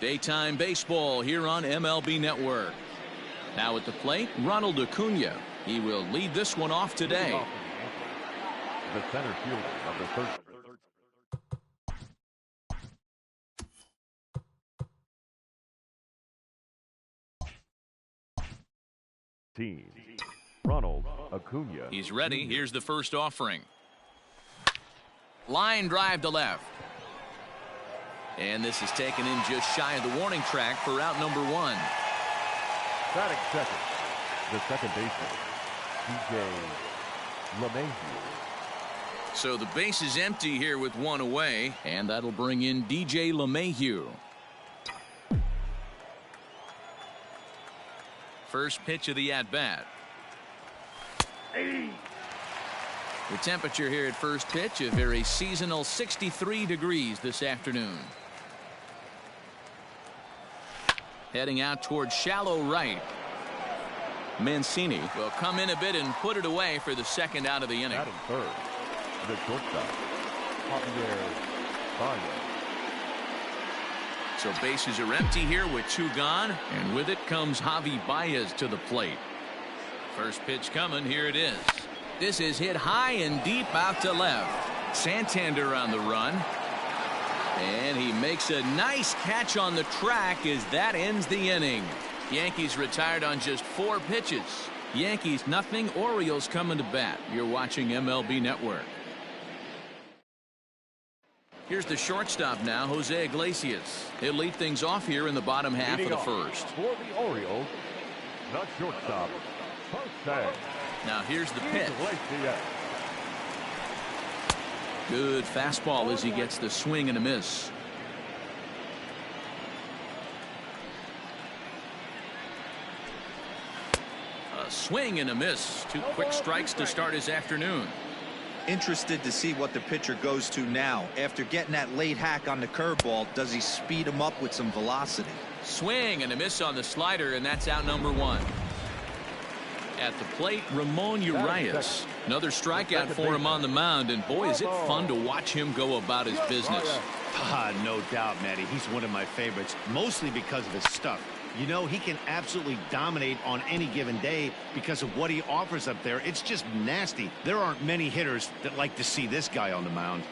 Daytime baseball here on MLB Network. Now at the plate, Ronald Acuna. He will lead this one off today. The center fielder of the first. Team Ronald Acuna. He's ready. Here's the first offering. Line drive to left. And this is taken in just shy of the warning track for out number 1. Batting second, the second baseman, DJ LeMahieu. So the base is empty here with 1 away, and that'll bring in DJ LeMahieu. First pitch of the at-bat. The temperature here at first pitch, a very seasonal 63 degrees this afternoon. Heading out towards shallow right. Mancini will come in a bit and put it away for the second out of the inning. Batting third, the shortstop, Javier Baez. So bases are empty here with 2 gone, and with it comes Javi Baez to the plate. First pitch coming, here it is. This is hit high and deep out to left. Santander on the run. And he makes a nice catch on the track as that ends the inning. Yankees retired on just 4 pitches. Yankees nothing, Orioles coming to bat. You're watching MLB Network. Here's the shortstop now, Jose Iglesias. He'll lead things off here in the bottom half of the first. For the Orioles, the shortstop, Jose. Now here's the pitch. Good fastball as he gets the swing and a miss. A swing and a miss. 2 quick strikes to start his afternoon. Interested to see what the pitcher goes to now. After getting that late hack on the curveball, does he speed him up with some velocity? Swing and a miss on the slider, and that's out number 1. At the plate, Ramon Urias. Another strikeout for him on the mound, and boy, is it fun to watch him go about his business. No doubt, Matty. He's one of my favorites, mostly because of his stuff. You know, he can absolutely dominate on any given day because of what he offers up there. It's just nasty. There aren't many hitters that like to see this guy on the mound.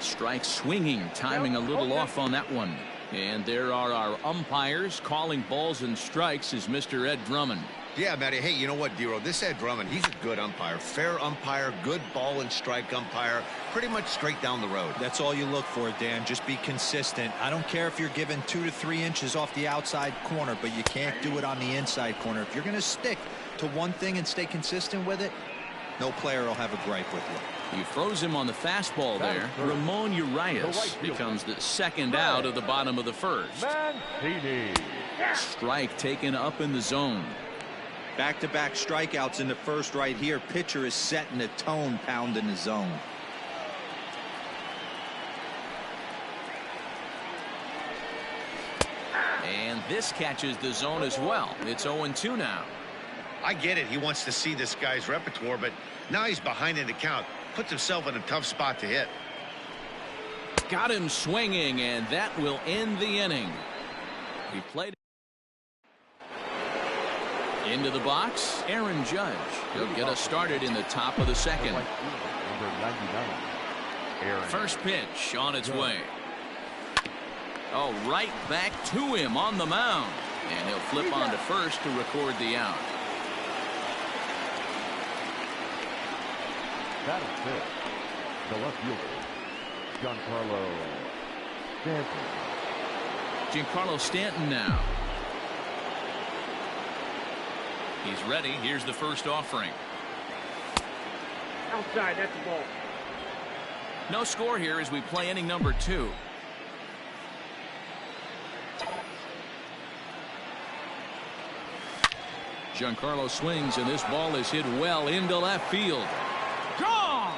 Strike swinging, timing a little off on that one. And there are our umpires calling balls and strikes is Mr. Ed Drummond. Yeah, Matty. Hey, you know what, Dero? This Ed Drummond, he's a good umpire. Fair umpire, good ball and strike umpire. Pretty much straight down the road. That's all you look for, Dan. Just be consistent. I don't care if you're given 2 to 3 inches off the outside corner, but you can't do it on the inside corner. If you're going to stick to one thing and stay consistent with it, no player will have a gripe with you. He throws him on the fastball there. Ramon Urias becomes the second out of the bottom of the first. Mancini. Strike taken up in the zone. Back-to-back strikeouts in the first right here. Pitcher is setting the tone, pounding the zone. And this catches the zone as well. It's 0-2 now. I get it. He wants to see this guy's repertoire, but now he's behind in the count. Puts himself in a tough spot to hit. Got him swinging, and that will end the inning. He played into the box. Aaron Judge. He'll get us started in the top of the second. Number 99. First pitch on its way. Oh, right back to him on the mound. And he'll flip on to first to record the out. Batting fifth, the left fielder, Giancarlo Stanton. Giancarlo Stanton now. He's ready. Here's the first offering. Outside, that's the ball. No score here as we play inning number 2. Giancarlo swings, and this ball is hit well into left field. Gone!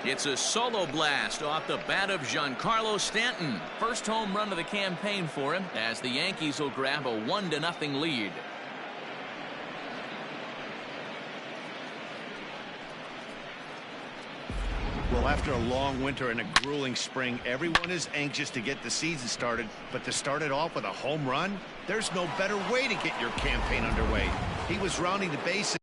It's a solo blast off the bat of Giancarlo Stanton. First home run of the campaign for him as the Yankees will grab a 1-0 lead. Well, after a long winter and a grueling spring, everyone is anxious to get the season started. But to start it off with a home run, there's no better way to get your campaign underway. He was rounding the bases.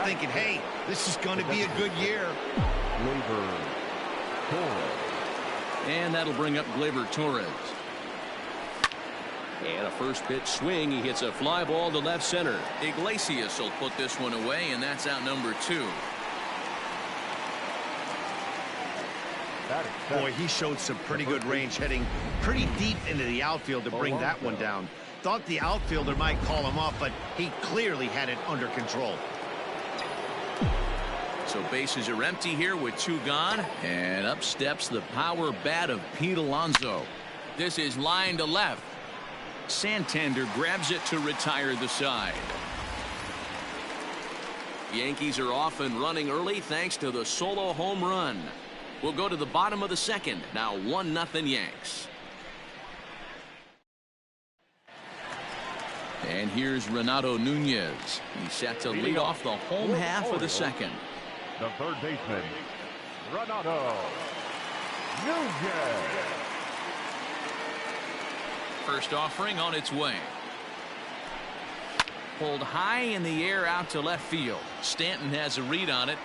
Thinking, hey, this is going to be a good year. And that'll bring up Gleyber Torres. And a first pitch swing. He hits a fly ball to left center. Iglesias will put this one away, and that's out number 2. Boy, he showed some pretty good range, heading pretty deep into the outfield to bring that one down. Thought the outfielder might call him off, but he clearly had it under control. So bases are empty here with 2 gone, and up steps the power bat of Pete Alonso. This is line to left. Santander grabs it to retire the side. Yankees are off and running early thanks to the solo home run. We'll go to the bottom of the second. Now 1-0 Yanks. And here's Renato Nunez. He's set to lead off the home half of the second. The third baseman, Renato Nunez. First offering on its way. Pulled high in the air out to left field. Stanton has a read on it.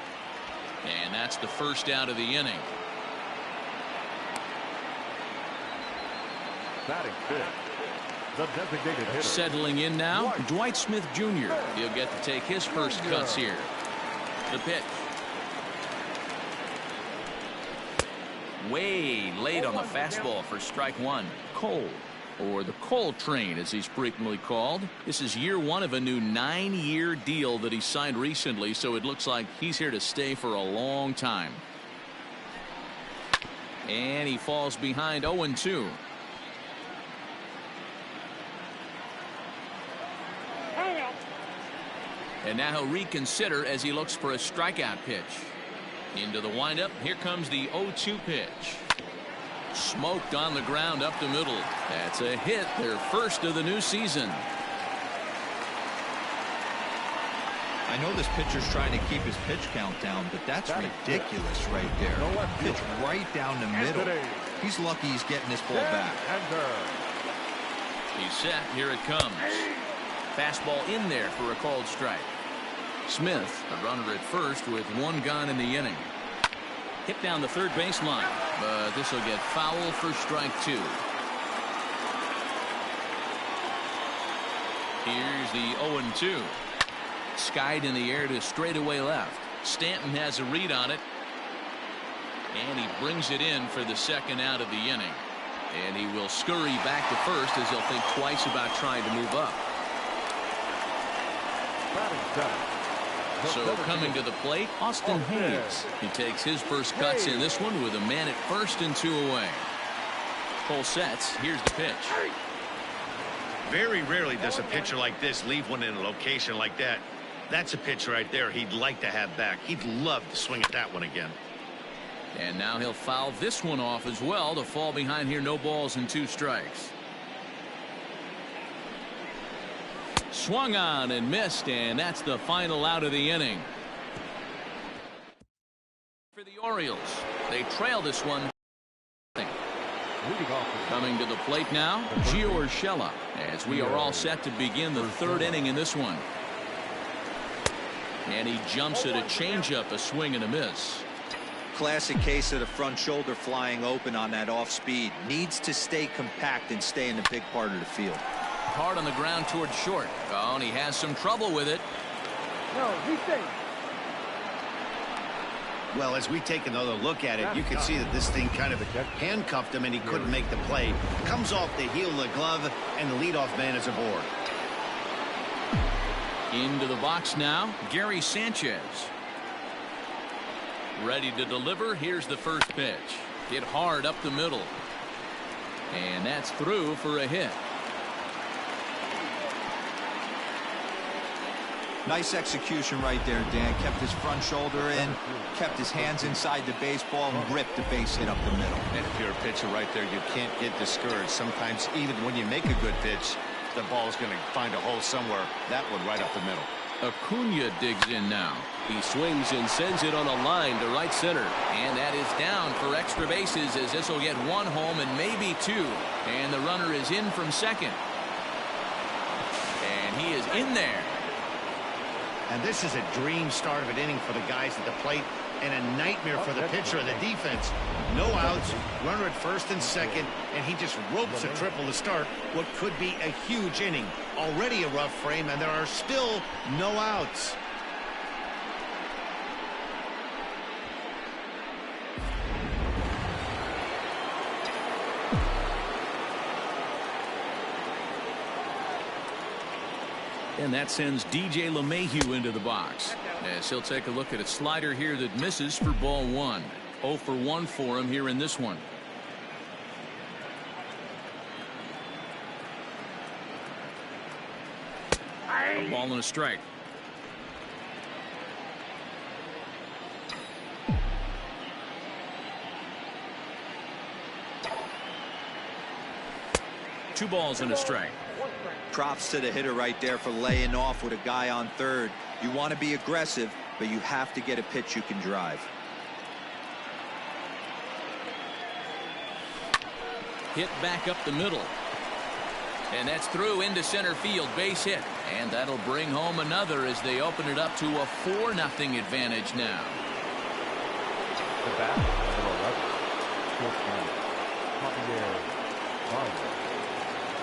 And that's the first out of the inning. Batting fifth, the designated hitter. Settling in now, Dwight Smith Jr. He'll get to take his first cuts here. The pitch. Way late on the fastball for strike 1. Cole, or the Cole train as he's frequently called. This is year 1 of a new 9-year deal that he signed recently, so it looks like he's here to stay for a long time. And he falls behind 0-2. And now he'll reconsider as he looks for a strikeout pitch. Into the windup. Here comes the 0-2 pitch. Smoked on the ground up the middle. That's a hit, their first of the new season. I know this pitcher's trying to keep his pitch count down, but that's ridiculous right there. Pitch right down the middle. He's lucky he's getting this ball back. He's set. Here it comes. Fastball in there for a called strike. Smith, a runner at first with 1 gone in the inning. Hit down the third baseline, but this will get foul for strike 2. Here's the 0-2. Skied in the air to straightaway left. Stanton has a read on it. And he brings it in for the second out of the inning. And he will scurry back to first as he'll think twice about trying to move up. So coming to the plate, Austin Hayes. He takes his first cuts in this one with a man at first and 2 away. Full sets. Here's the pitch. Very rarely does a pitcher like this leave one in a location like that. That's a pitch right there he'd like to have back. He'd love to swing at that one again. And now he'll foul this one off as well to fall behind here. No balls and 2 strikes. Swung on and missed, and that's the final out of the inning. For the Orioles, they trail this one. Coming to the plate now, Gio Urshela, as we are all set to begin the 3rd inning in this one. And he jumps at a changeup, a swing and a miss. Classic case of the front shoulder flying open on that off speed. Needs to stay compact and stay in the big part of the field. Hard on the ground towards short. Oh, and he has some trouble with it. No, he's safe. Well, as we take another look at it, you can see that this thing kind of handcuffed him and he couldn't make the play. Comes off the heel of the glove, and the leadoff man is aboard. Into the box now, Gary Sanchez. Ready to deliver. Here's the first pitch. Hit hard up the middle. And that's through for a hit. Nice execution right there, Dan. Kept his front shoulder in, kept his hands inside the baseball, and ripped the base hit up the middle. And if you're a pitcher right there, you can't get discouraged. Sometimes even when you make a good pitch, the ball's going to find a hole somewhere. That one right up the middle. Acuna digs in now. He swings and sends it on a line to right center. And that is down for extra bases, as this will get 1 home and maybe 2. And the runner is in from second. And he is in there. And this is a dream start of an inning for the guys at the plate, and a nightmare for the pitcher and the defense. No outs, runner at first and second, and he just ropes a triple to start what could be a huge inning. Already a rough frame, and there are still no outs. And that sends DJ LeMahieu into the box, as he'll take a look at a slider here that misses for ball 1. 0 for 1 for him here in this one. A ball and a strike. Two balls and a strike. Props to the hitter right there for laying off with a guy on third. You want to be aggressive, but you have to get a pitch you can drive. Hit back up the middle. And that's through into center field. Base hit. And that'll bring home another as they open it up to a 4-0 advantage now. The bat, number 11.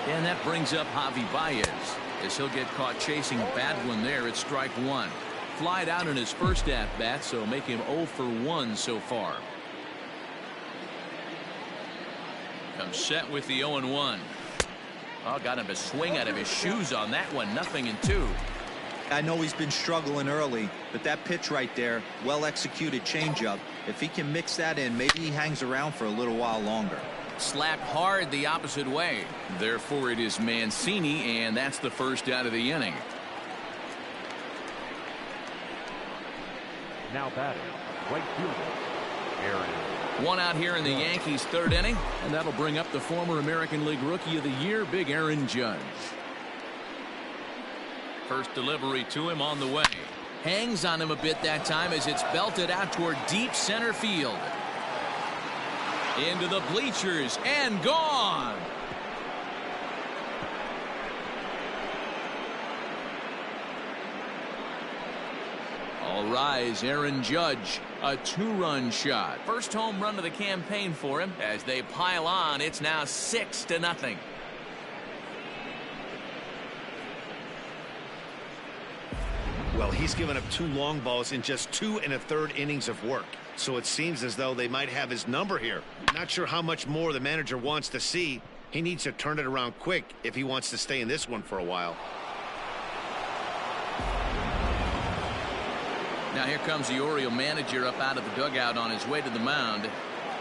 And that brings up Javi Baez, as he'll get caught chasing a bad one there at strike 1. Flied out in his first at-bat, so make him 0 for 1 so far. Comes set with the 0-1. Oh, got him a swing out of his shoes on that one. 0-2. I know he's been struggling early, but that pitch right there, well-executed changeup. If he can mix that in, maybe he hangs around for a little while longer. Slapped hard the opposite way. Therefore, it is Mancini, and that's the first out of the inning. Now batting, right fielder, Aaron. One out here in the Yankees' 3rd inning, and that'll bring up the former American League Rookie of the Year, Big Aaron Judge. First delivery to him on the way. Hangs on him a bit that time as it's belted out toward deep center field. Into the bleachers and gone. All rise, Aaron Judge, a 2-run shot. First home run of the campaign for him. As they pile on, it's now 6-0. Well, he's given up 2 long balls in just 2 1/3 innings of work. So it seems as though they might have his number here. Not sure how much more the manager wants to see. He needs to turn it around quick if he wants to stay in this one for a while. Now here comes the Oriole manager up out of the dugout on his way to the mound.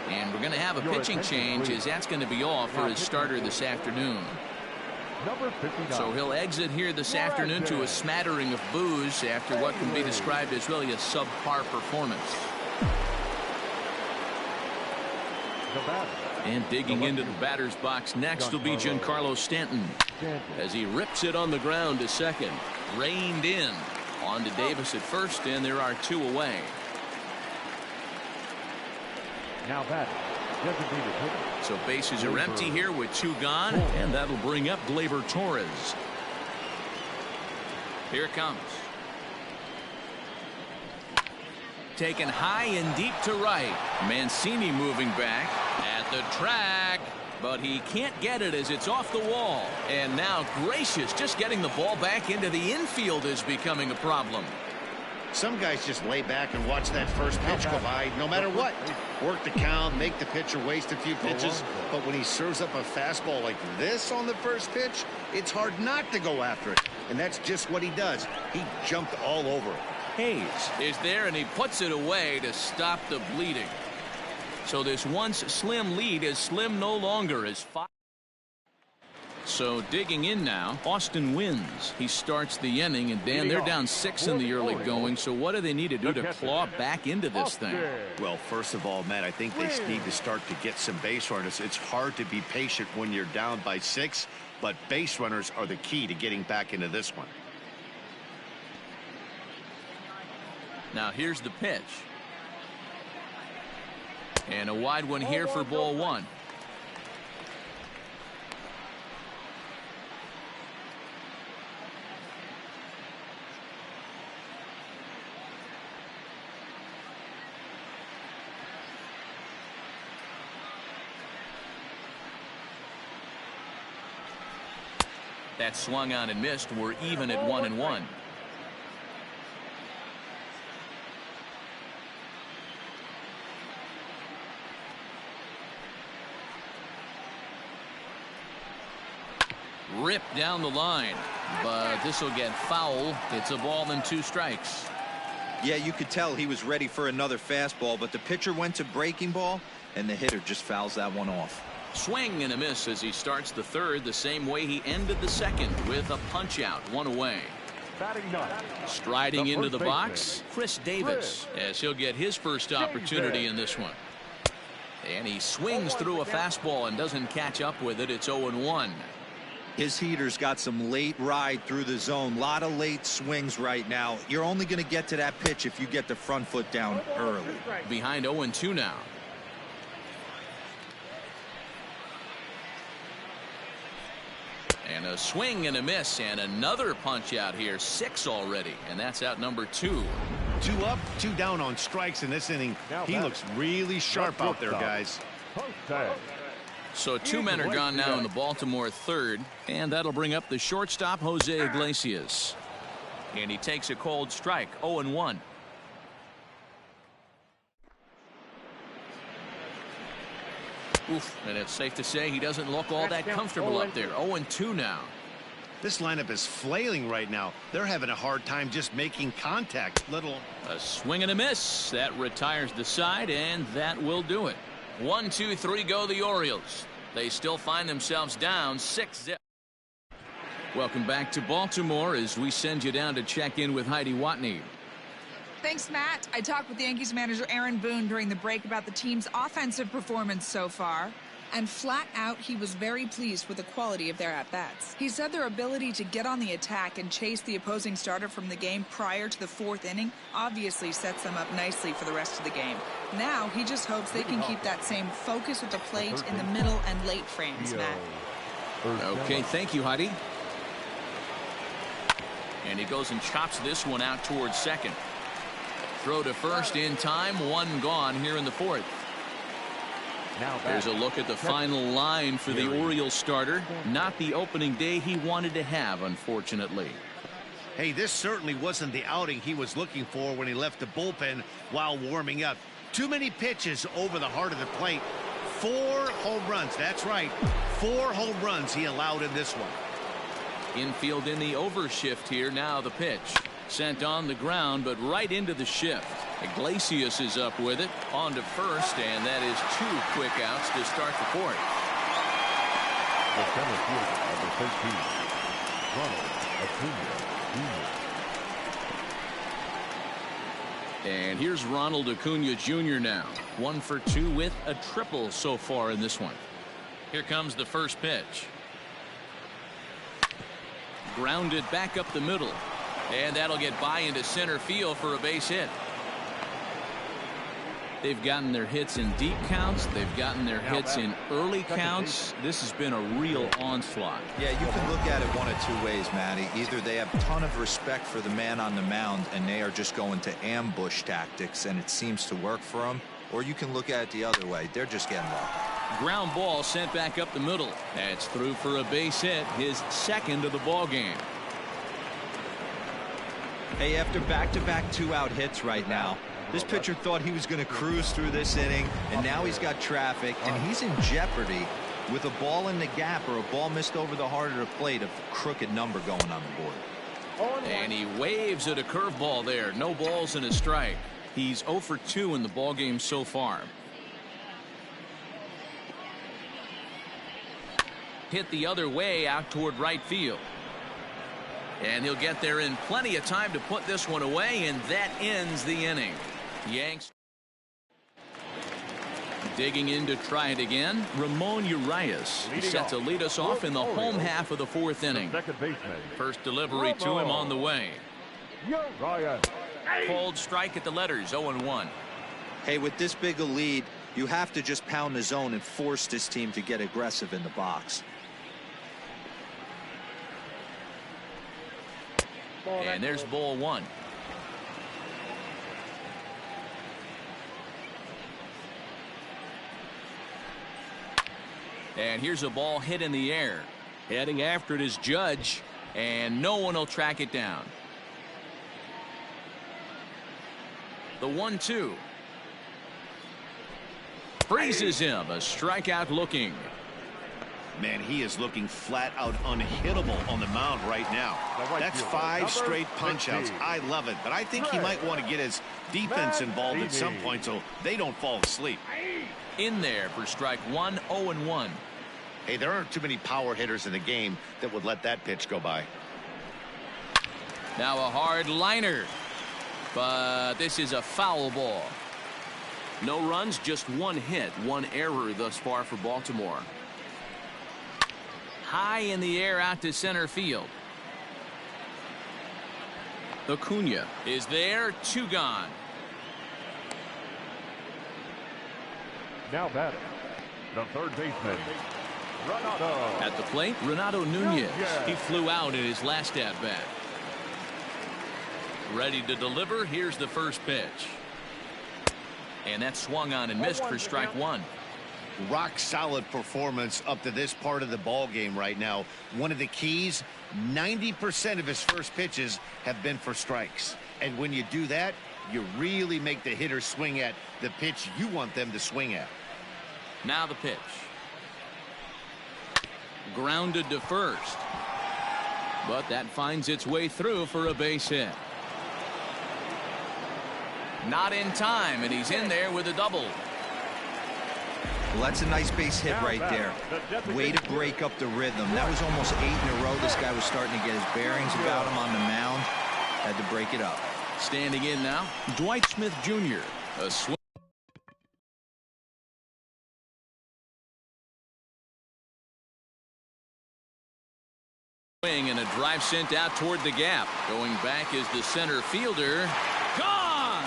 And we're going to have a pitching change, as that's going to be off for his starter this afternoon. Number 59. So he'll exit here this afternoon to a smattering of boos after what can be described as really a subpar performance. The batter. And digging into the batter's box next will be Giancarlo Stanton as he rips it on the ground to second. Reined in. On to Davis at first, and there are 2 away. Now batting. Designated hitter. So bases are empty here with 2 gone, and that'll bring up Gleyber Torres. Here it comes. Taken high and deep to right. Mancini moving back at the track, but he can't get it as it's off the wall. And now Gracious, just getting the ball back into the infield is becoming a problem. Some guys just lay back and watch that first pitch go by no matter what. Work the count, make the pitcher waste a few pitches. But when he serves up a fastball like this on the first pitch, it's hard not to go after it. And that's just what he does. He jumped all over it. Hayes is there, and he puts it away to stop the bleeding. So this once slim lead is slim no longer as 5. So digging in now, Austin wins. He starts the inning, and Dan, they're down 6 in the early going. So what do they need to do to claw back into this thing? Well, first of all, Matt, I think they need to start to get some base runners. It's hard to be patient when you're down by 6, but base runners are the key to getting back into this one. Now here's the pitch. And a wide one here for ball 1. That swung on and missed. We're even at 1-1. Ripped down the line, but this will get foul. It's a ball and 2 strikes. Yeah, you could tell he was ready for another fastball, but the pitcher went to breaking ball, and the hitter just fouls that one off. Swing and a miss as he starts the 3rd, the same way he ended the 2nd with a punch out, 1 away. Batting 9. Striding into the box, Chris Davis, as he'll get his first opportunity in this one. And he swings through a fastball and doesn't catch up with it. It's 0-1. His heater's got some late ride through the zone. A lot of late swings right now. You're only going to get to that pitch if you get the front foot down early. Behind 0-2 now. And a swing and a miss, and another punch out here. 6 already, and that's out number 2. 2 up, 2 down on strikes in this inning. He looks really sharp out there, guys. So 2 men are gone now in the Baltimore 3rd, and that'll bring up the shortstop, Jose Iglesias. And he takes a cold strike, 0-1. Oof, and it's safe to say he doesn't look all that comfortable up there. 0-2 now. This lineup is flailing right now. They're having a hard time just making contact. A swing and a miss. That retires the side, and that will do it. 1, 2, 3 go the Orioles. They still find themselves down 6-0. Welcome back to Baltimore as we send you down to check in with Heidi Watney. Thanks, Matt. I talked with Yankees manager Aaron Boone during the break about the team's offensive performance so far. And flat out, he was very pleased with the quality of their at-bats. He said their ability to get on the attack and chase the opposing starter from the game prior to the 4th inning obviously sets them up nicely for the rest of the game. Now, he just hopes they can keep that same focus at the plate in the middle and late frames, Matt. Okay, thank you, Heidi. And he goes and chops this one out towards second. Throw to first in time. 1 gone here in the 4th. There's a look at the final line for the Orioles starter. Not the opening day he wanted to have, unfortunately. Hey, this certainly wasn't the outing he was looking for when he left the bullpen while warming up. Too many pitches over the heart of the plate. 4 home runs. That's right. 4 home runs he allowed in this one. Infield in the overshift here. Now the pitch. Sent on the ground, but right into the shift. Iglesias is up with it. On to first, and that is 2 quick outs to start the 4th. The center fielder, number 13, Ronald Acuna Jr. And here's Ronald Acuna Jr. now. 1 for 2 with a triple so far in this one. Here comes the first pitch. Grounded back up the middle. And that'll get by into center field for a base hit. They've gotten their hits in deep counts. They've gotten their hits in early counts. This has been a real onslaught. Yeah, you can look at it one of two ways, Matty. Either they have a ton of respect for the man on the mound and they are just going to ambush tactics and it seems to work for them, or you can look at it the other way. They're just getting lucky. Ground ball sent back up the middle. That's through for a base hit, his second of the ball game. Hey, after back-to-back 2-out hits right now, this pitcher thought he was going to cruise through this inning, and now he's got traffic, and he's in jeopardy with a ball in the gap or a ball missed over the heart of the plate, a crooked number going on the board. And he waves at a curveball there. No balls and a strike. He's 0 for 2 in the ball game so far. Hit the other way out toward right field. And he'll get there in plenty of time to put this one away, and that ends the inning. Yanks digging in to try it again. Ramon Urias set to lead us off in the home half of the 4th inning. First delivery to him on the way. Cold strike at the letters, 0-1. Hey, with this big a lead, you have to just pound the zone and force this team to get aggressive in the box. And there's ball 1. And here's a ball hit in the air. Heading after it is Judge, and no one will track it down. The 1-2. Freezes him. A strikeout looking. Man, he is looking flat out unhittable on the mound right now. That's 5 straight punch-outs. I love it, but I think he might want to get his defense involved at some point so they don't fall asleep. In there for strike 1, 0-1. Hey, there aren't too many power hitters in the game that would let that pitch go by. Now a hard liner, but this is a foul ball. No runs, just 1 hit, 1 error thus far for Baltimore. High in the air out to center field. Acuna is there, 2 gone. Now batting, the third baseman, Renato. At the plate, Renato Nunez. He flew out in his last at-bat. Ready to deliver. Here's the first pitch. And that swung on and missed for strike 1. Rock solid performance up to this part of the ball game right now. One of the keys, 90% of his first pitches have been for strikes. And when you do that, you really make the hitter swing at the pitch you want them to swing at. Now the pitch. Grounded to first. But that finds its way through for a base hit. Not in time, and he's in there with a double. Well, that's a nice base hit right there. Way to break up the rhythm. That was almost 8 in a row. This guy was starting to get his bearings about him on the mound. Had to break it up. Standing in now, Dwight Smith Jr. A swing. And a drive sent out toward the gap. Going back is the center fielder. Gone!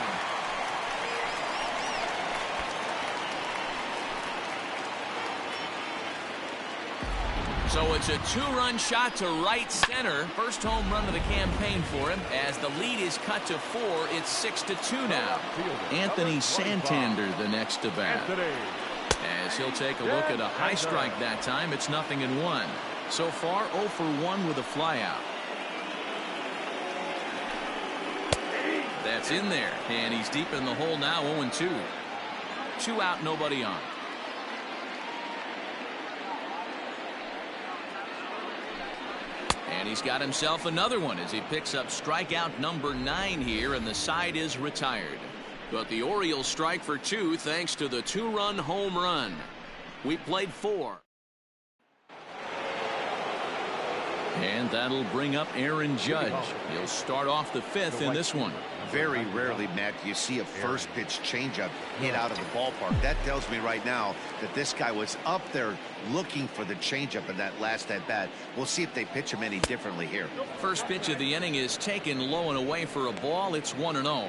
So it's a 2-run shot to right center. First home run of the campaign for him. As the lead is cut to 4, it's 6-2 now. Anthony Santander the next to bat. As he'll take a look at a high strike that time, it's 0-1. So far, 0 for 1 with a flyout. That's in there, and he's deep in the hole now, 0-2. 2 out, nobody on. And he's got himself another one as he picks up strikeout number 9 here, and the side is retired. But the Orioles strike for 2 thanks to the 2-run home run. We played 4. And that'll bring up Aaron Judge. He'll start off the 5th in this one. Very rarely, Matt, do you see a first pitch changeup hit out of the ballpark. That tells me right now that this guy was up there looking for the changeup in that last at bat. We'll see if they pitch him any differently here. First pitch of the inning is taken low and away for a ball. It's 1-0.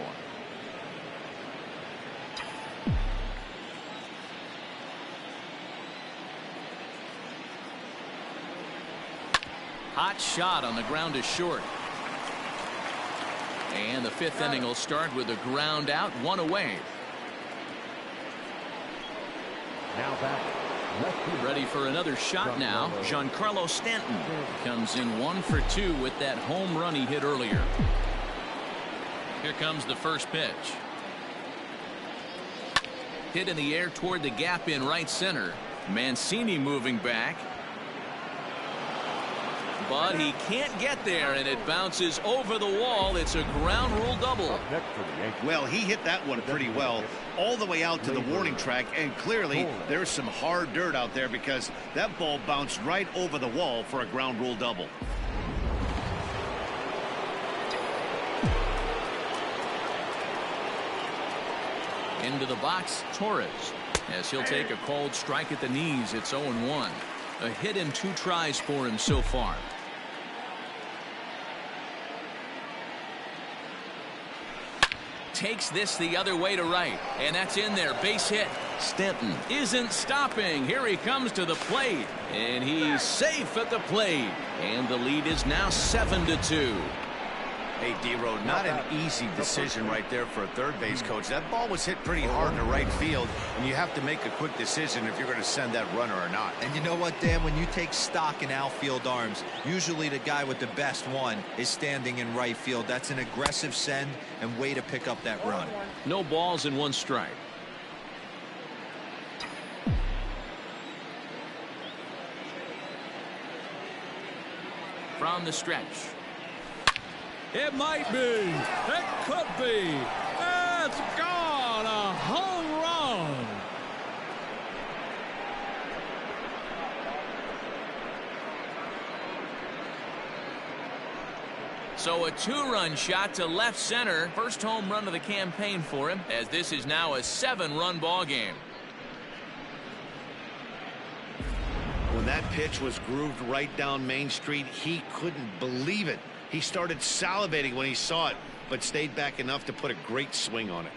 Hot shot on the ground is short. And the fifth inning will start with a ground out, one away. Now back. Ready for another shot now. Giancarlo Stanton comes in 1 for 2 with that home run he hit earlier. Here comes the first pitch. Hit in the air toward the gap in right center. Mancini moving back. But he can't get there, and it bounces over the wall. It's a ground rule double. Well, he hit that one pretty well all the way out to the warning track, and clearly there's some hard dirt out there because that ball bounced right over the wall for a ground rule double. Into the box, Torres, as he'll take a cold strike at the knees. It's 0-1. A hit in 2 tries for him so far. Takes this the other way to right, and that's in there. Base hit. Stanton isn't stopping. Here he comes to the plate, and he's safe at the plate. And the lead is now 7-2. Hey, D-Row, not an easy decision right there for a third base coach. That ball was hit pretty hard to right field, and you have to make a quick decision if you're going to send that runner or not. And you know what, Dan? When you take stock in outfield arms, usually the guy with the best one is standing in right field. That's an aggressive send and way to pick up that run. No balls and 1 strike. From the stretch. It might be. It could be. It's gone. A home run. So a 2-run shot to left center. First home run of the campaign for him, as this is now a 7-run ball game. When that pitch was grooved right down Main Street, he couldn't believe it. He started salivating when he saw it, but stayed back enough to put a great swing on it.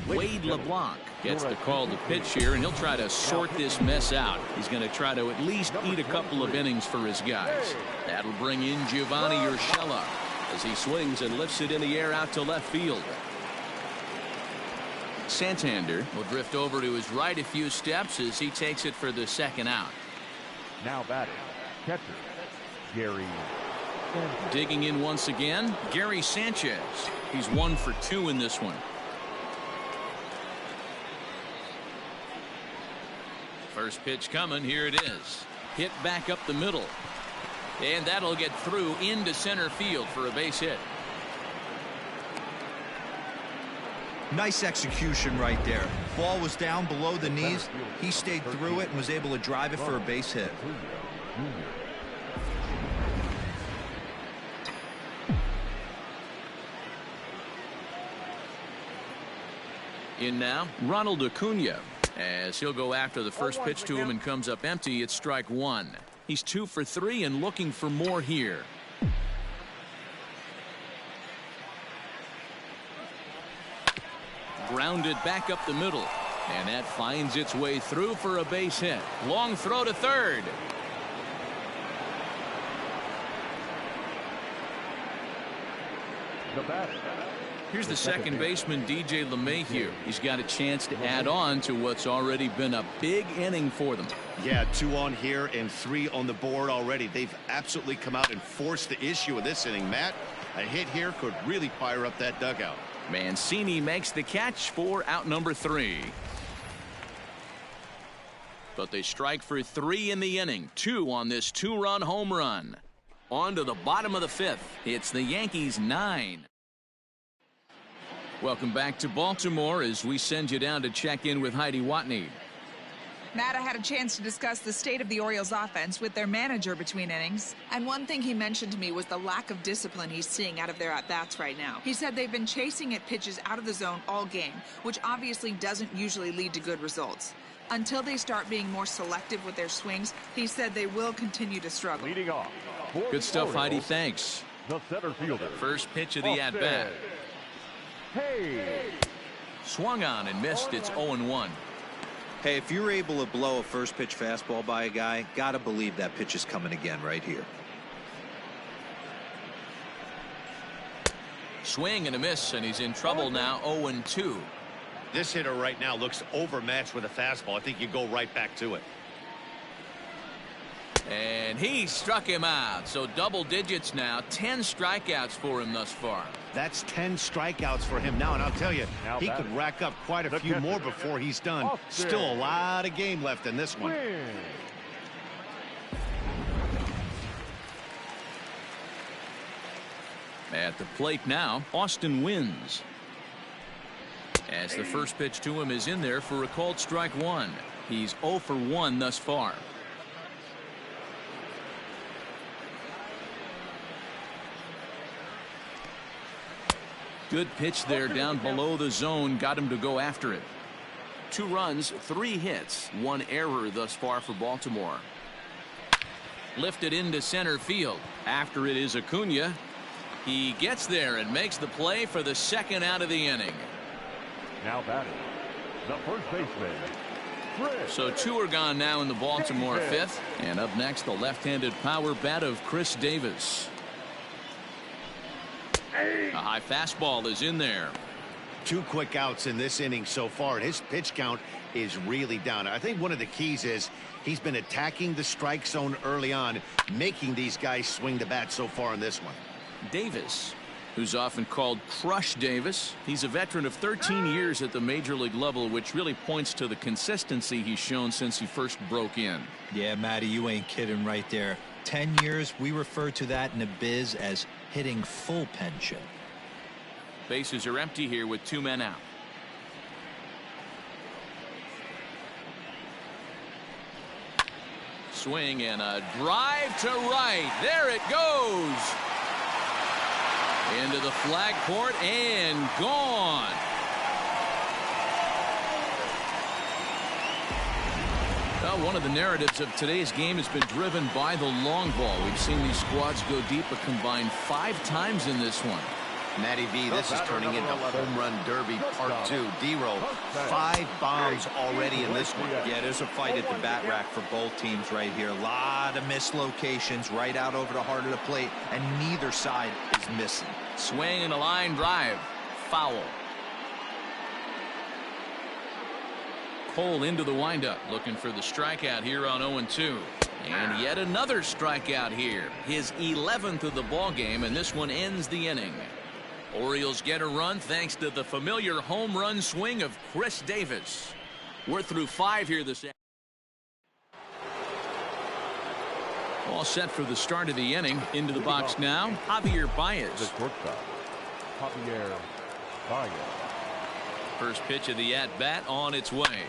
Wade LeBlanc gets the call to pitch here, and he'll try to sort this mess out. He's going to try to at least eat a couple of innings for his guys. That'll bring in Giovanni Urshela as he swings and lifts it in the air out to left field. Santander will drift over to his right a few steps as he takes it for the second out. Now batting, catcher, Gary. Digging in once again, Gary Sanchez. He's 1 for 2 in this one. First pitch coming. Here it is. Hit back up the middle. And that'll get through into center field for a base hit. Nice execution right there. Ball was down below the knees. He stayed through it and was able to drive it for a base hit. In now, Ronald Acuna, as he'll go after the first pitch to him and comes up empty. It's strike 1. He's 2 for 3 and looking for more here. Grounded back up the middle, and that finds its way through for a base hit. Long throw to third. The batter. Here's the second baseman, DJ LeMahieu. He's got a chance to add on to what's already been a big inning for them. Yeah, 2 on here and 3 on the board already. They've absolutely come out and forced the issue of this inning. Matt, a hit here could really fire up that dugout. Mancini makes the catch for out number 3. But they strike for 3 in the inning. 2 on this 2-run home run. On to the bottom of the 5th. It's the Yankees 9. Welcome back to Baltimore as we send you down to check in with Heidi Watney. Matt, I had a chance to discuss the state of the Orioles offense with their manager between innings. And one thing he mentioned to me was the lack of discipline he's seeing out of their at-bats right now. He said they've been chasing at pitches out of the zone all game, which obviously doesn't usually lead to good results. Until they start being more selective with their swings, he said they will continue to struggle. Leading off. Good stuff, Heidi. Thanks. The center fielder. First pitch of the at-bat. Hey. Swung on and missed. It's 0-1. Hey, if you're able to blow a first pitch fastball by a guy, gotta believe that pitch is coming again right here. Swing and a miss, and he's in trouble now. 0-2. This hitter right now looks overmatched with a fastball. I think you go right back to it. And he struck him out. So double digits now. 10 strikeouts for him thus far. That's 10 strikeouts for him now, and I'll tell you, he could rack up quite a few more before he's done. Still a lot of game left in this one. At the plate now, Austin Wins. As the first pitch to him is in there for a called strike one. He's 0 for 1 thus far. Good pitch there down below the zone. Got him to go after it. 2 runs, 3 hits, 1 error thus far for Baltimore. Lifted into center field. After it is Acuna. He gets there and makes the play for the second out of the inning. Now batting, the first baseman. So 2 are gone now in the Baltimore 5th. And up next, the left-handed power bat of Chris Davis. A high fastball is in there. 2 quick outs in this inning so far, and his pitch count is really down. I think one of the keys is he's been attacking the strike zone early on, making these guys swing the bat so far in this one. Davis, who's often called Crush Davis. He's a veteran of 13 years at the major league level, which really points to the consistency he's shown since he first broke in. Yeah, Matty, you ain't kidding right there. 10 years, we refer to that in the biz as hitting full pension. Bases are empty here with 2 men out. Swing and a drive to right. There it goes. Into the flag court and gone. Well, one of the narratives of today's game has been driven by the long ball. We've seen these squads go deep a combined 5 times in this one. Matty V, this is turning into home run derby part 2. D-Roll, 5 bombs already in this one. Yeah, there's a fight at the bat rack for both teams right here. A lot of mislocations right out over the heart of the plate, and neither side is missing. Swing and a line drive. Foul. Cole into the windup, looking for the strikeout here on 0-2. And yet another strikeout here. His 11th of the ball game, and this one ends the inning. Orioles get a run thanks to the familiar home run swing of Chris Davis. We're through 5 here this afternoon. All set for the start of the inning. Into the box now, Javier Baez. The shortstop, Javier Baez. First pitch of the at-bat on its way.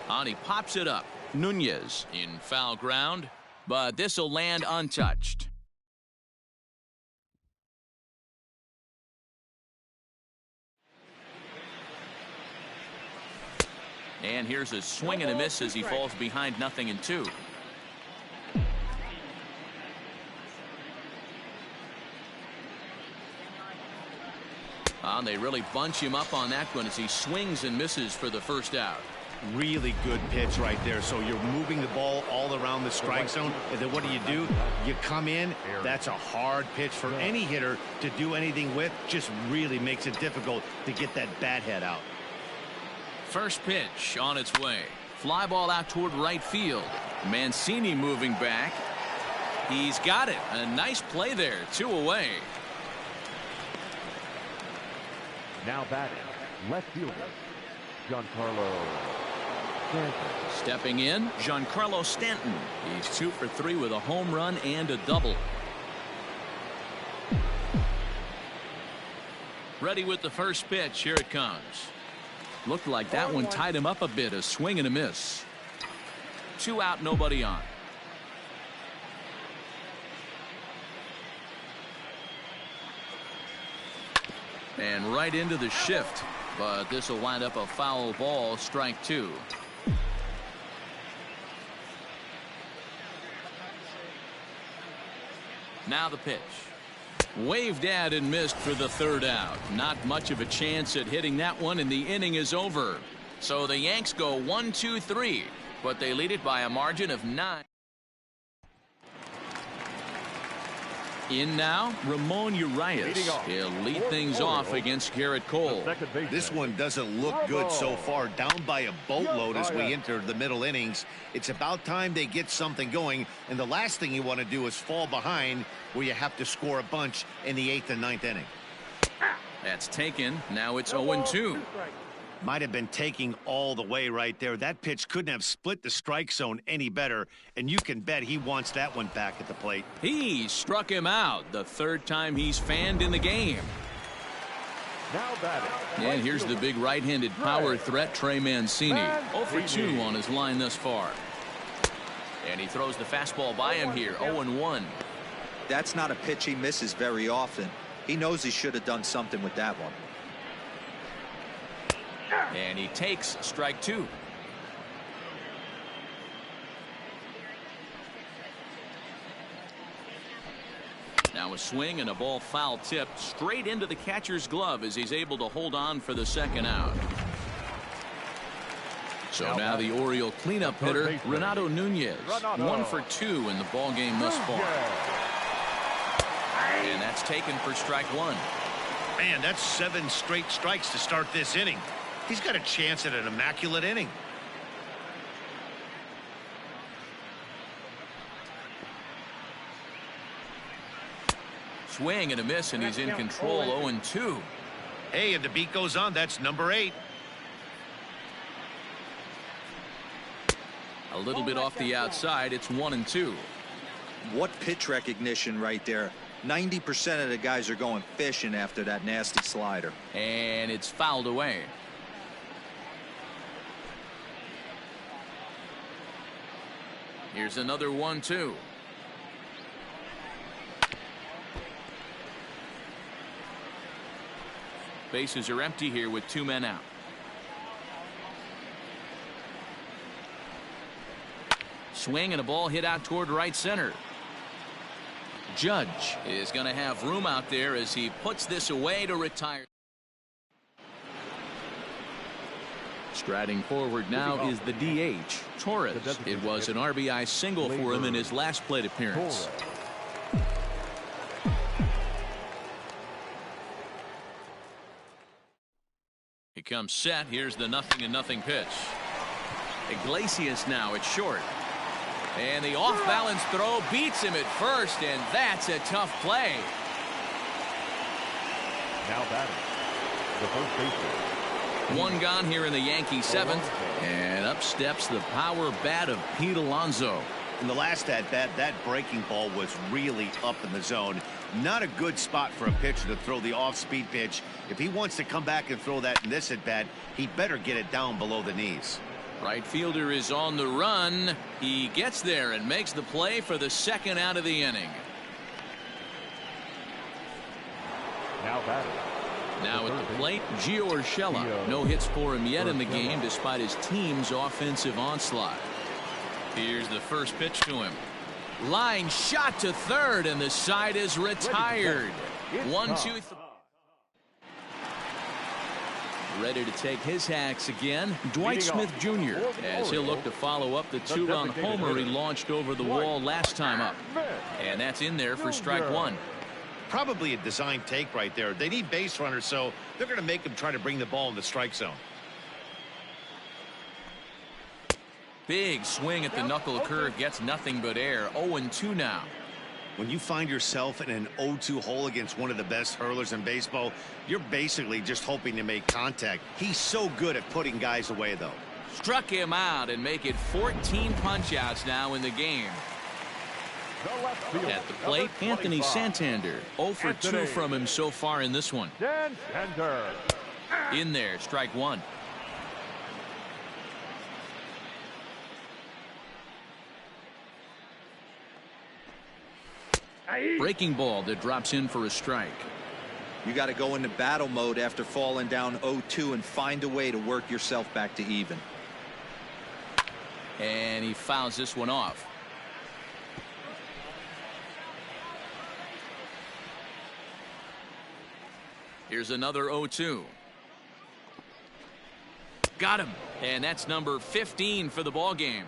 And he pops it up. Nunez in foul ground, but this will land untouched. And here's a swing and a miss as he falls behind 0-2. They really bunch him up on that one as he swings and misses for the first out. Really good pitch right there. So you're moving the ball all around the strike zone, and then what do? You come in. That's a hard pitch for any hitter to do anything with. Just really makes it difficult to get that bat head out. First pitch on its way. Fly ball out toward right field. Mancini moving back. He's got it. A nice play there. 2 away. Now batting, left fielder, Giancarlo Stanton. Stepping in, Giancarlo Stanton. He's 2 for 3 with a home run and a double. Ready with the first pitch. Here it comes. Looked like that one tied him up a bit. A swing and a miss. 2 out, nobody on. And right into the shift, but this will wind up a foul ball. Strike 2. Now the pitch. Waved at and missed for the 3rd out. Not much of a chance at hitting that one, and the inning is over. So the Yanks go 1-2-3, but they lead it by a margin of 9. In now, Ramon Urias. He'll lead things off against Garrett Cole. This one doesn't look good so far. Down by a boatload as we enter the middle innings. It's about time they get something going, and the last thing you want to do is fall behind where you have to score a bunch in the 8th and 9th inning. That's taken. Now it's 0-2. Might have been taking all the way right there. That pitch couldn't have split the strike zone any better, and you can bet he wants that one back at the plate. He struck him out. The 3rd time he's fanned in the game. Now batting. And here's the big right-handed power threat, Trey Mancini. 0 for 2 on his line thus far. And he throws the fastball by him here. 0-1. That's not a pitch he misses very often. He knows he should have done something with that one. And he takes strike 2. Now a swing and a ball foul tipped straight into the catcher's glove as he's able to hold on for the 2nd out. So now the Oriole cleanup hitter, Renato Nunez. 1 for 2 in the ball game thus far. And that's taken for strike 1. Man, that's 7 straight strikes to start this inning. He's got a chance at an immaculate inning. Swing and a miss, and he's in control. 0-2. Hey, and the beat goes on. That's number 8. A little bit off the outside. It's 1-2. What pitch recognition right there. 90% of the guys are going fishing after that nasty slider. And it's fouled away. Here's another 1-2. Bases are empty here with 2 men out. Swing and a ball hit out toward right center. Judge is going to have room out there as he puts this away to retire. Striding forward now is the DH, Torres. It was an RBI single for him in his last plate appearance. He comes set. Here's the 0-0 pitch. Iglesias now at short. And the off-balance throw beats him at first, and that's a tough play. Now batting. The first baseman. 1 gone here in the Yankee 7th, and up steps the power bat of Pete Alonso. In the last at bat, that breaking ball was really up in the zone. Not a good spot for a pitcher to throw the off-speed pitch. If he wants to come back and throw that in this at bat, he better get it down below the knees. Right fielder is on the run. He gets there and makes the play for the 2nd out of the inning. Now batting. Now at the plate, Gio Urshela. No hits for him yet in the game despite his team's offensive onslaught. Here's the first pitch to him. Line shot to 3rd, and the side is retired. 1-2-3. Ready to take his hacks again, Dwight Smith Jr. as he'll look to follow up the 2-run homer he launched over the wall last time up. And that's in there for strike 1. Probably a design take right there. They need base runners, so they're going to make him try to bring the ball in the strike zone. Big swing at the knuckle curve, gets nothing but air. 0-2 now. When you find yourself in an 0-2 hole against one of the best hurlers in baseball, you're basically just hoping to make contact. He's so good at putting guys away, though. Struck him out and make it 14 punch outs now in the game. the left fielder. At the plate, Anthony Santander. 0 for 2 from him so far in this one. Santander. In there, strike one. Breaking ball that drops in for a strike. You got to go into battle mode after falling down 0-2 and find a way to work yourself back to even. And he fouls this one off. Here's another 0-2. Got him. And that's number 15 for the ball game.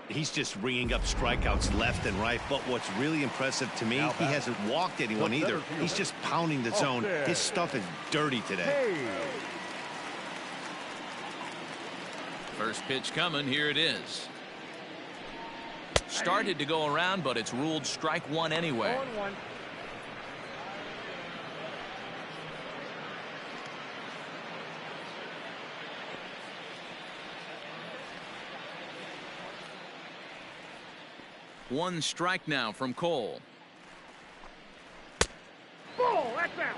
He's just ringing up strikeouts left and right. But what's really impressive to me, he hasn't walked anyone either. He's just pounding the zone. His stuff is dirty today. First pitch coming. Here it is. Started to go around, but it's ruled strike one anyway. 0-1. One strike now from Cole. Ball, that's out.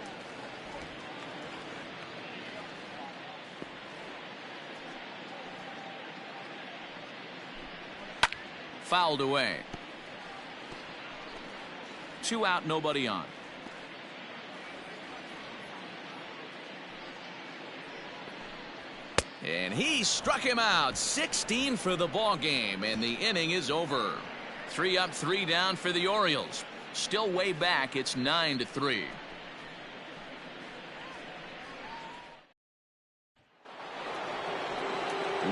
Fouled away. 2 out, nobody on. And he struck him out. 16 for the ball game, and the inning is over. 3 up, 3 down for the Orioles. Still way back. It's 9-3.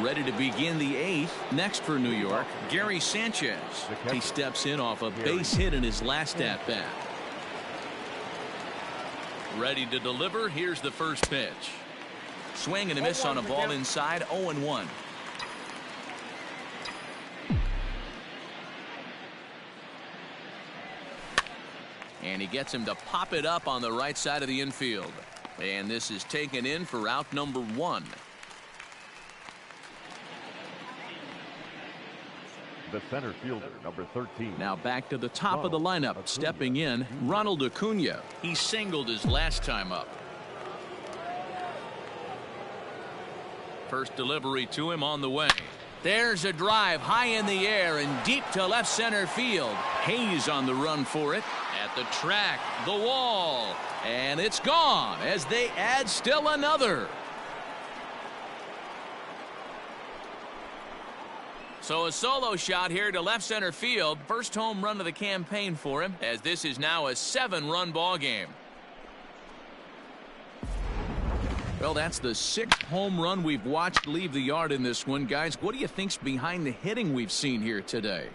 Ready to begin the 8th. Next for New York, Gary Sanchez. He steps in off a base hit in his last at-bat. Ready to deliver. Here's the first pitch. Swing and a miss on a ball inside. 0-1. And he gets him to pop it up on the right side of the infield. And this is taken in for out number 1. The center fielder, number 13. Now back to the top of the lineup. Stepping in, Ronald Acuna. He singled his last time up. First delivery to him on the way. There's a drive high in the air and deep to left center field. Hayes on the run for it. At the track, the wall, and it's gone as they add still another. So a solo shot here to left center field. First home run of the campaign for him, as this is now a 7-run ball game. Well, that's the 6th home run we've watched leave the yard in this one. Guys, what do you think's behind the hitting we've seen here today?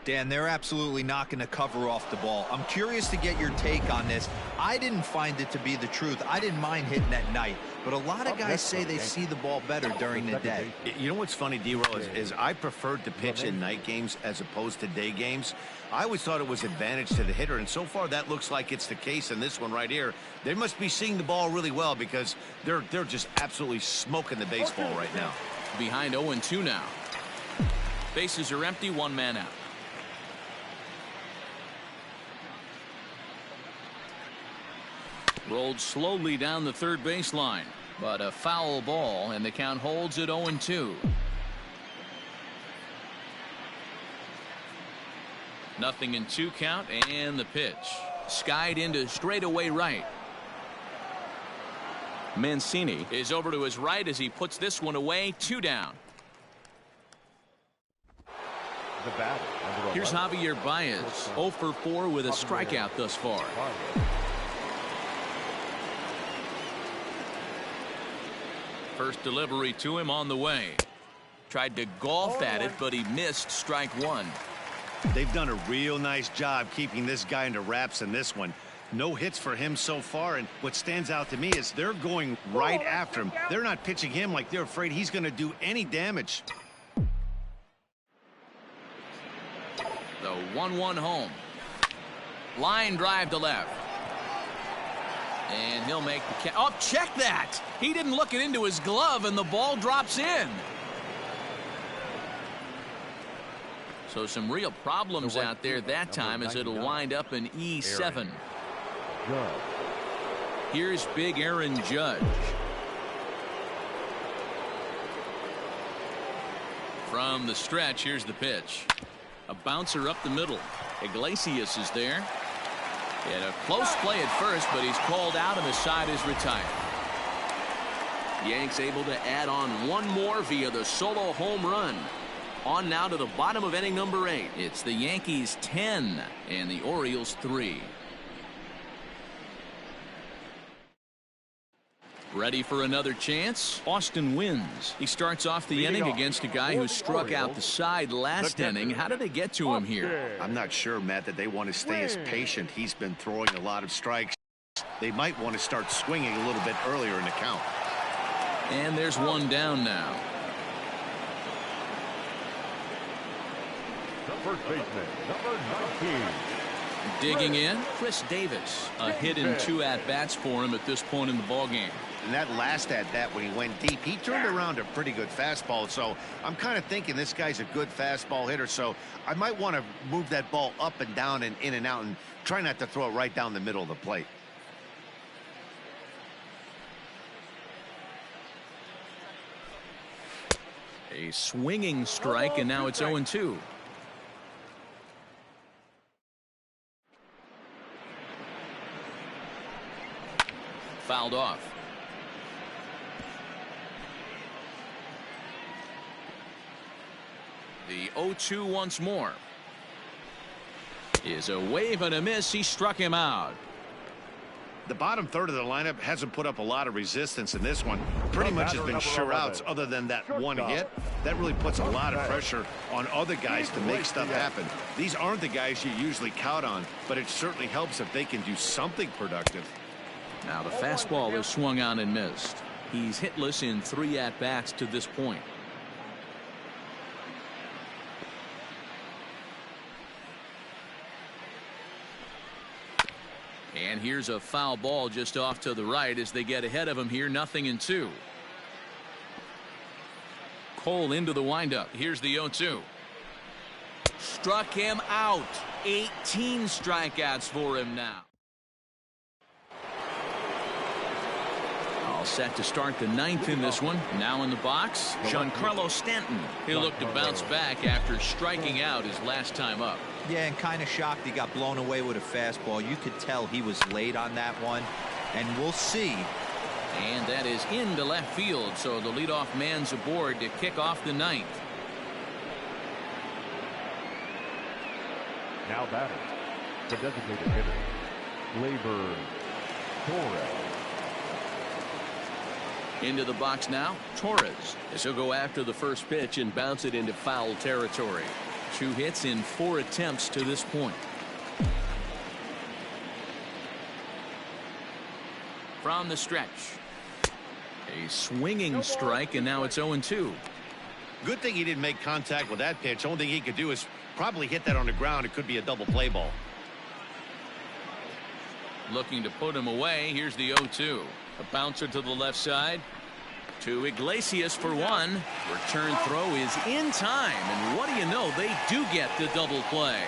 Dan, they're absolutely not going to cover off the ball. I'm curious to get your take on this. I didn't find it to be the truth. I didn't mind hitting at night, but a lot of guys say they see the ball better during the day. You know what's funny, D-Roll, is I preferred to pitch in night games as opposed to day games. I always thought it was advantage to the hitter, and so far that looks like it's the case in this one right here. They must be seeing the ball really well because they're just absolutely smoking the baseball right now. Behind 0-2 now. Bases are empty, 1 man out. Rolled slowly down the third baseline, but a foul ball, and the count holds at 0-2. Nothing in 2 count, and the pitch. Skied into straightaway right. Mancini is over to his right as he puts this one away. 2 down. The batter, Here's Javier Baez, 0 for 4 with a strikeout thus far. First delivery to him on the way. Tried to golf at it, but he missed strike 1. They've done a real nice job keeping this guy into wraps in this one. No hits for him so far, and what stands out to me is they're going right after him. They're not pitching him like they're afraid he's going to do any damage. The 1-1 home. Line drive to left. And he'll make the catch. Oh, check that! He didn't look it into his glove, and the ball drops in. So some real problems out there that time, as it'll wind up in E7. Here's big Aaron Judge. From the stretch, here's the pitch. A bouncer up the middle. Iglesias is there. And a close play at first, but he's called out and the side is retired. Yanks able to add on one more via the solo home run. On now to the bottom of inning number 8. It's the Yankees 10 and the Orioles 3. Ready for another chance? Austin wins. He starts off the inning against a guy who struck out the side last inning. How did they get to him here? I'm not sure, Matt, that they want to stay as patient. He's been throwing a lot of strikes. They might want to start swinging a little bit earlier in the count. And there's one down now. The first baseman, number 19. Digging in, Chris Davis. A hit and 2 at-bats for him at this point in the ballgame. And that last at-bat when he went deep, he turned around a pretty good fastball. So I'm kind of thinking this guy's a good fastball hitter. So I might want to move that ball up and down and in and out and try not to throw it right down the middle of the plate. A swinging strike, and now it's 0-2. Fouled off. The 0-2 once more. Is a wave and a miss. He struck him out. The bottom third of the lineup hasn't put up a lot of resistance in this one. Pretty much has been sure outs other than that one hit. That really puts a lot of pressure on other guys to make stuff happen. These aren't the guys you usually count on, but it certainly helps if they can do something productive. Now the fastball is swung on and missed. He's hitless in 3 at-bats to this point. And here's a foul ball just off to the right as they get ahead of him here. 0-2. Cole into the windup. Here's the 0-2. Struck him out. 18 strikeouts for him now. All set to start the 9th in this one. Now in the box, Giancarlo Stanton. He'll look to bounce back after striking out his last time up. Yeah, and kind of shocked he got blown away with a fastball. You could tell he was late on that one, and we'll see. And that is into left field, so the leadoff man's aboard to kick off the 9th. Now batter, the designated hitter, Gleyber Torres. Into the box now, Torres. As he'll go after the first pitch and bounce it into foul territory. 2 hits in 4 attempts to this point. From the stretch. A swinging strike, and now it's 0-2. Good thing he didn't make contact with that pitch. Only thing he could do is probably hit that on the ground. It could be a double play ball. Looking to put him away. Here's the 0-2. A bouncer to the left side. To Iglesias for one. Return throw is in time. And what do you know? They do get the double play.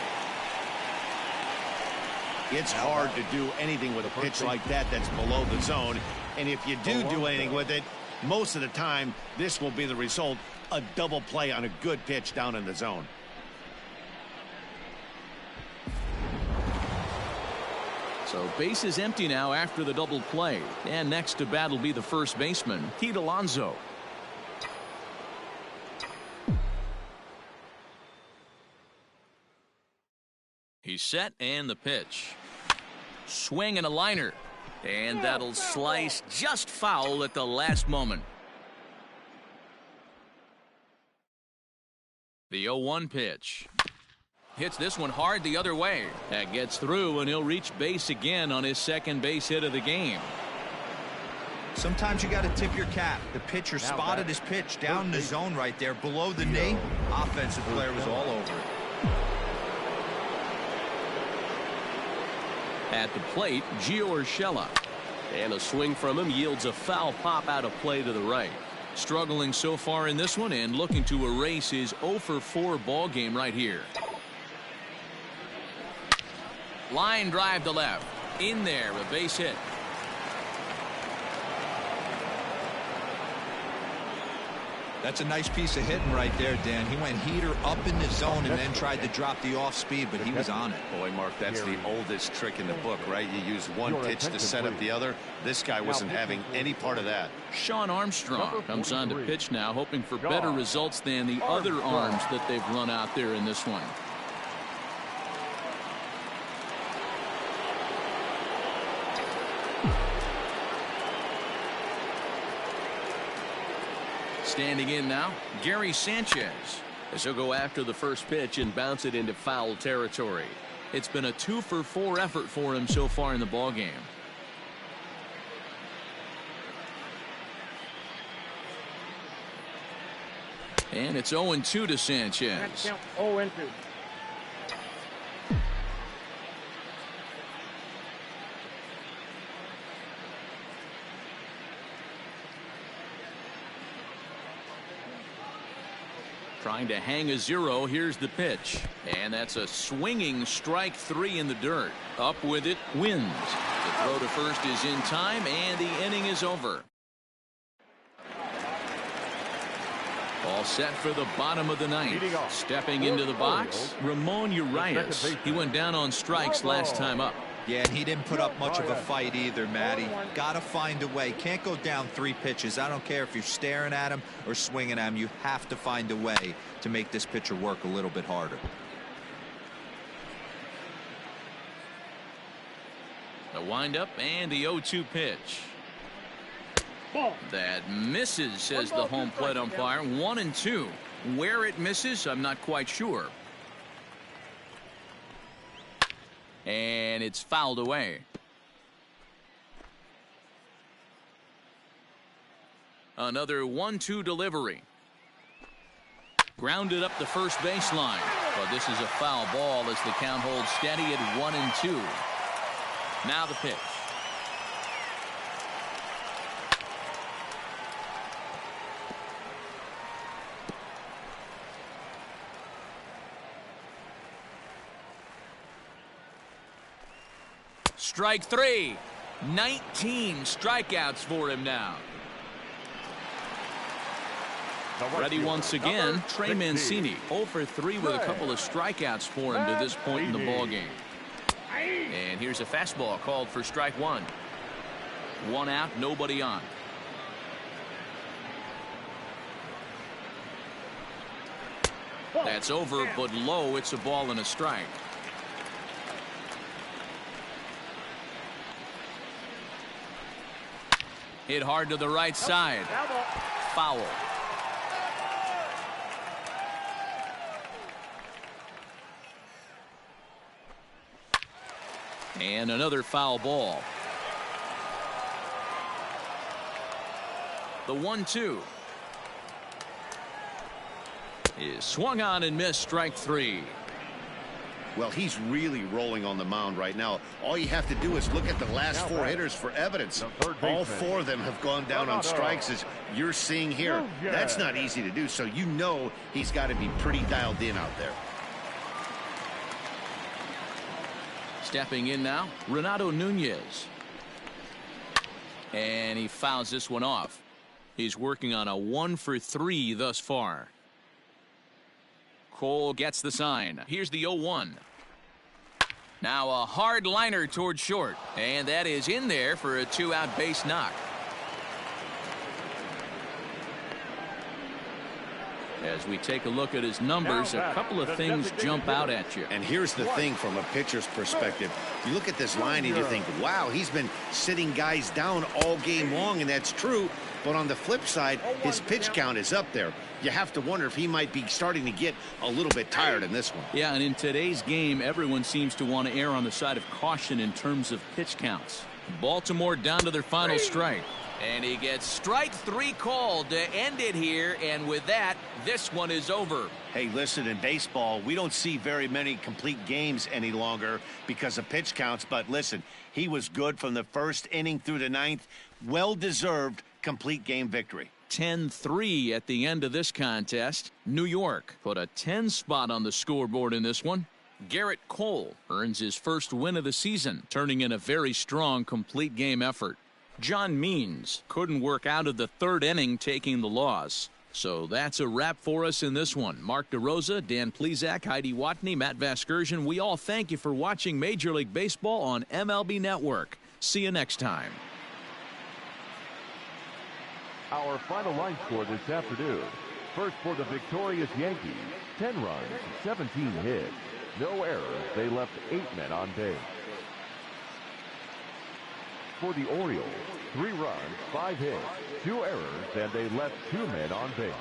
It's hard to do anything with a pitch like that that's below the zone. And if you do anything with it, most of the time, this will be the result. A double play on a good pitch down in the zone. So base is empty now after the double play. And next to bat will be the first baseman, Pete Alonso. He's set, and the pitch. Swing and a liner. And that'll slice just foul at the last moment. The 0-1 pitch. Hits this one hard the other way. That gets through, and he'll reach base again on his second base hit of the game. Sometimes you got to tip your cap. The pitcher spotted his pitch down in the zone right there below the knee. Offensive player was all over it. At the plate, Gio Urshela. And a swing from him yields a foul pop out of play to the right. Struggling so far in this one and looking to erase his 0 for 4 ball game right here. Line drive to left. In there, a base hit. That's a nice piece of hitting right there, Dan. He went heater up in the zone and then tried to drop the off speed, but he was on it. Boy, Mark, that's the oldest trick in the book, right? You use one pitch to set up the other. This guy wasn't having any part of that. Shawn Armstrong comes on to pitch now, hoping for better results than the other arms that they've run out there in this one. Standing in now, Gary Sanchez, as he'll go after the first pitch and bounce it into foul territory. It's been a 2 for 4 effort for him so far in the ballgame. And it's 0-2 to Sanchez. 0-2. Trying to hang a 0. Here's the pitch. And that's a swinging strike 3 in the dirt. Up with it, wins. The throw to first is in time, and the inning is over. All set for the bottom of the ninth. Stepping into the box, Ramon Urias. He went down on strikes last time up. Yeah, and he didn't put up much of a fight either, Matty. Got to find a way. Can't go down 3 pitches. I don't care if you're staring at him or swinging at him. You have to find a way to make this pitcher work a little bit harder. The windup and the 0-2 pitch. That misses, says the home plate umpire. 1-2. Where it misses, I'm not quite sure. And it's fouled away. Another 1-2 delivery. Grounded up the first baseline. But this is a foul ball as the count holds steady at 1-2. Now the pitch. Strike 3. 19 strikeouts for him now. Ready once again, Trey Mancini. 0 for 3 with a couple of strikeouts for him to this point in the ballgame. And here's a fastball called for strike 1. 1 out, nobody on. That's over, but low. It's a ball and a strike. Hit hard to the right side. Foul. And another foul ball. The 1-2 is swung on and missed. Strike 3. Well, he's really rolling on the mound right now. All you have to do is look at the last 4 hitters for evidence. All 4 of them have gone down on strikes, as you're seeing here. That's not easy to do, so you know he's got to be pretty dialed in out there. Stepping in now, Renato Nunez. And he fouls this one off. He's working on a 1 for 3 thus far. Cole gets the sign. Here's the 0-1. Now a hard liner toward short. And that is in there for a 2-out base knock. As we take a look at his numbers, a couple of things jump out at you. And here's the thing from a pitcher's perspective. You look at this line and you think, wow, he's been sitting guys down all game long, and that's true. But on the flip side, his pitch count is up there. You have to wonder if he might be starting to get a little bit tired in this one. Yeah, and in today's game, everyone seems to want to err on the side of caution in terms of pitch counts. Baltimore down to their final strike. And he gets strike 3 called to end it here, and with that, this one is over. Hey, listen, in baseball, we don't see very many complete games any longer because of pitch counts, but listen, he was good from the first inning through the 9th. Well-deserved complete game victory. 10-3 at the end of this contest. New York put a 10 spot on the scoreboard in this one. Garrett Cole earns his first win of the season, turning in a very strong complete game effort. John Means couldn't work out of the third inning, taking the loss. So that's a wrap for us in this one. Mark DeRosa, Dan Plezak, Heidi Watney, Matt Vasgersian, we all thank you for watching Major League Baseball on MLB Network. See you next time. Our final line score this afternoon. First for the victorious Yankees, 10 runs, 17 hits. No errors. They left 8 men on base. For the Orioles, 3 runs, 5 hits, 2 errors, and they left 2 men on base.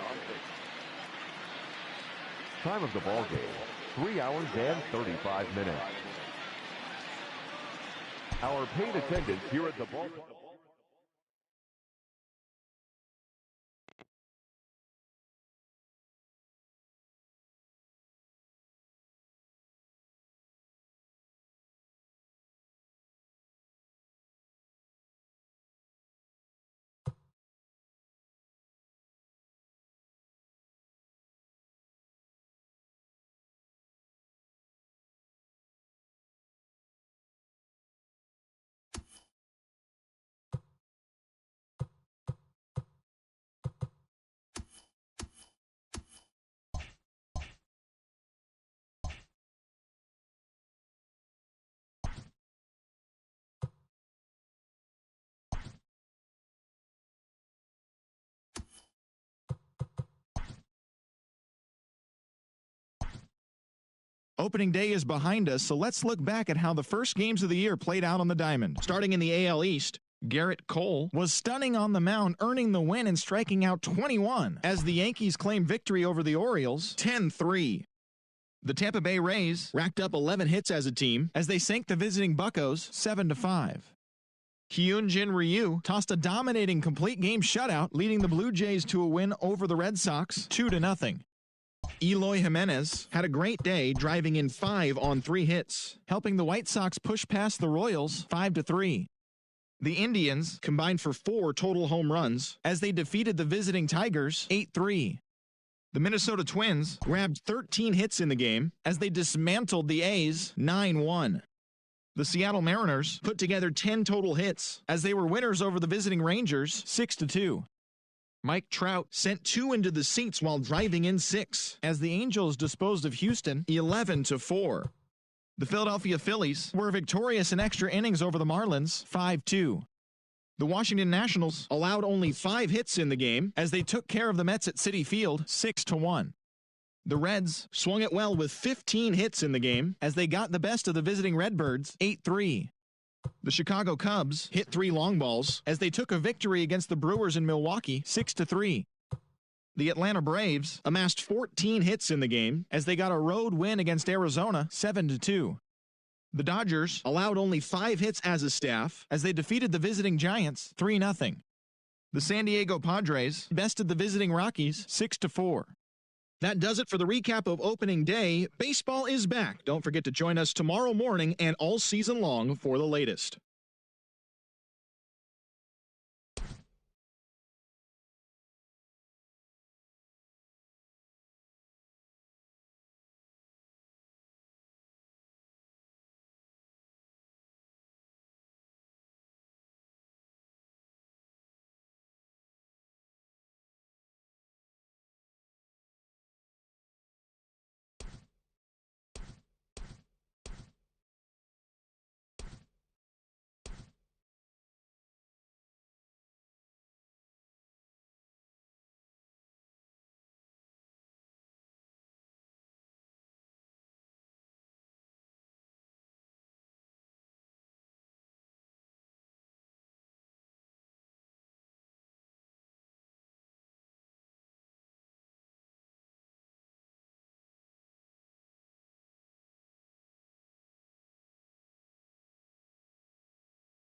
Time of the ball game, 3 hours and 35 minutes. Our paid attendance here at the ballpark. Opening day is behind us, so let's look back at how the first games of the year played out on the diamond. Starting in the AL East, Garrett Cole was stunning on the mound, earning the win and striking out 21 as the Yankees claimed victory over the Orioles 10-3. The Tampa Bay Rays racked up 11 hits as a team as they sank the visiting Buccos 7-5. Hyunjin Ryu tossed a dominating complete game shutout, leading the Blue Jays to a win over the Red Sox 2-0. Eloy Jimenez had a great day, driving in 5 on 3 hits, helping the White Sox push past the Royals 5-3. The Indians combined for 4 total home runs as they defeated the visiting Tigers 8-3. The Minnesota Twins grabbed 13 hits in the game as they dismantled the A's 9-1. The Seattle Mariners put together 10 total hits as they were winners over the visiting Rangers 6-2. Mike Trout sent 2 into the seats while driving in 6 as the Angels disposed of Houston 11-4. The Philadelphia Phillies were victorious in extra innings over the Marlins 5-2. The Washington Nationals allowed only 5 hits in the game as they took care of the Mets at Citi Field 6-1. The Reds swung it well with 15 hits in the game as they got the best of the visiting Redbirds 8-3. The Chicago Cubs hit 3 long balls as they took a victory against the Brewers in Milwaukee 6-3. The Atlanta Braves amassed 14 hits in the game as they got a road win against Arizona 7-2. The Dodgers allowed only 5 hits as a staff as they defeated the visiting Giants 3-0. The San Diego Padres bested the visiting Rockies 6-4. That does it for the recap of opening day. Baseball is back. Don't forget to join us tomorrow morning and all season long for the latest.